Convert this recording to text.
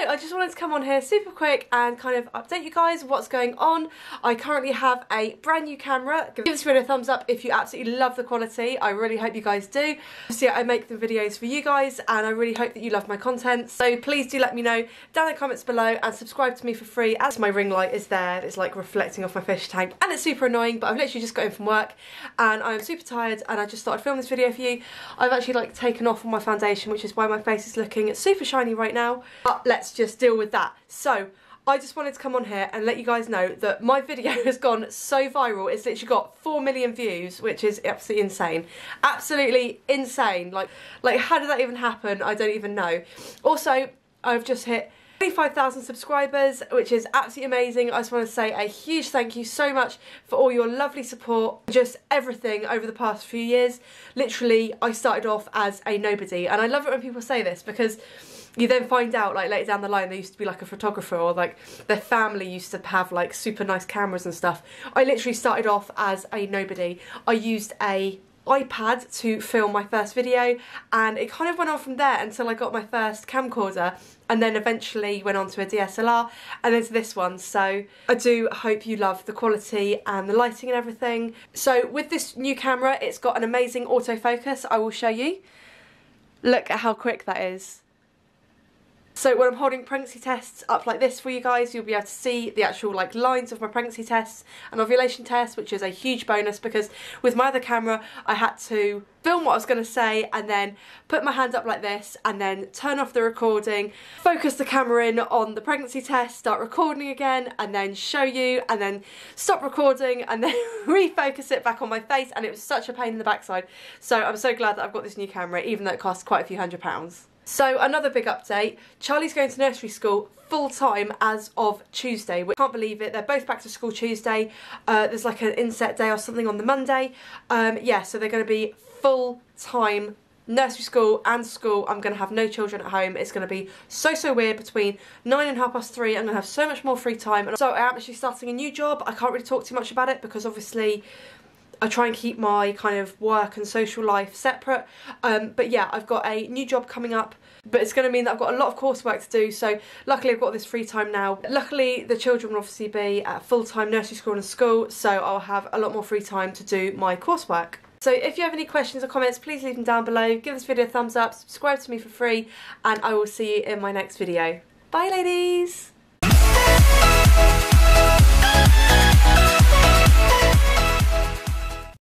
I just wanted to come on here super quick and kind of update you guys what's going on. I currently have a brand new camera. Give this video a thumbs up if you absolutely love the quality. I really hope you guys do. So yeah, I make the videos for you guys and I really hope that you love my content. So please do let me know down in the comments below and subscribe to me for free, as my ring light is there. It's like reflecting off my fish tank and it's super annoying, but I've literally just got in from work and I'm super tired and I just thought I'd film this video for you. I've actually like taken off all my foundation, which is why my face is looking super shiny right now. But let's just deal with that. So I just wanted to come on here and let you guys know that my video has gone so viral. It's literally got 4 million views, which is absolutely insane. Absolutely insane. Like how did that even happen? I don't even know. Also, I've just hit 25,000 subscribers, which is absolutely amazing. I just want to say a huge thank you so much for all your lovely support, just everything over the past few years. Literally, I started off as a nobody, and I love it when people say this because you then find out like later down the line they used to be like a photographer, or like their family used to have like super nice cameras and stuff. I literally started off as a nobody. I used a iPad to film my first video and it kind of went on from there until I got my first camcorder, and then eventually went on to a DSLR and then to this one. So I do hope you love the quality and the lighting and everything. So with this new camera, it's got an amazing autofocus. I will show you. Look at how quick that is. So when I'm holding pregnancy tests up like this for you guys, you'll be able to see the actual like lines of my pregnancy tests and ovulation tests, which is a huge bonus because with my other camera I had to film what I was going to say and then put my hand up like this and then turn off the recording, focus the camera in on the pregnancy test, start recording again and then show you and then stop recording and then refocus it back on my face, and it was such a pain in the backside. So I'm so glad that I've got this new camera, even though it costs quite a few £100s. So another big update, Charlie's going to nursery school full time as of Tuesday. We can't believe it, they're both back to school Tuesday. There's like an inset day or something on the Monday. Yeah, so they're going to be full time nursery school and school. I'm going to have no children at home. It's going to be so weird. Between 9 and 3:30 I'm going to have so much more free time. And so I am actually starting a new job. I can't really talk too much about it because obviously I try and keep my kind of work and social life separate, but yeah, I've got a new job coming up, but it's going to mean that I've got a lot of coursework to do, so luckily I've got this free time now. Luckily the children will obviously be at full-time nursery school and school, so I'll have a lot more free time to do my coursework. So if you have any questions or comments, please leave them down below, give this video a thumbs up, subscribe to me for free, and I will see you in my next video. Bye ladies!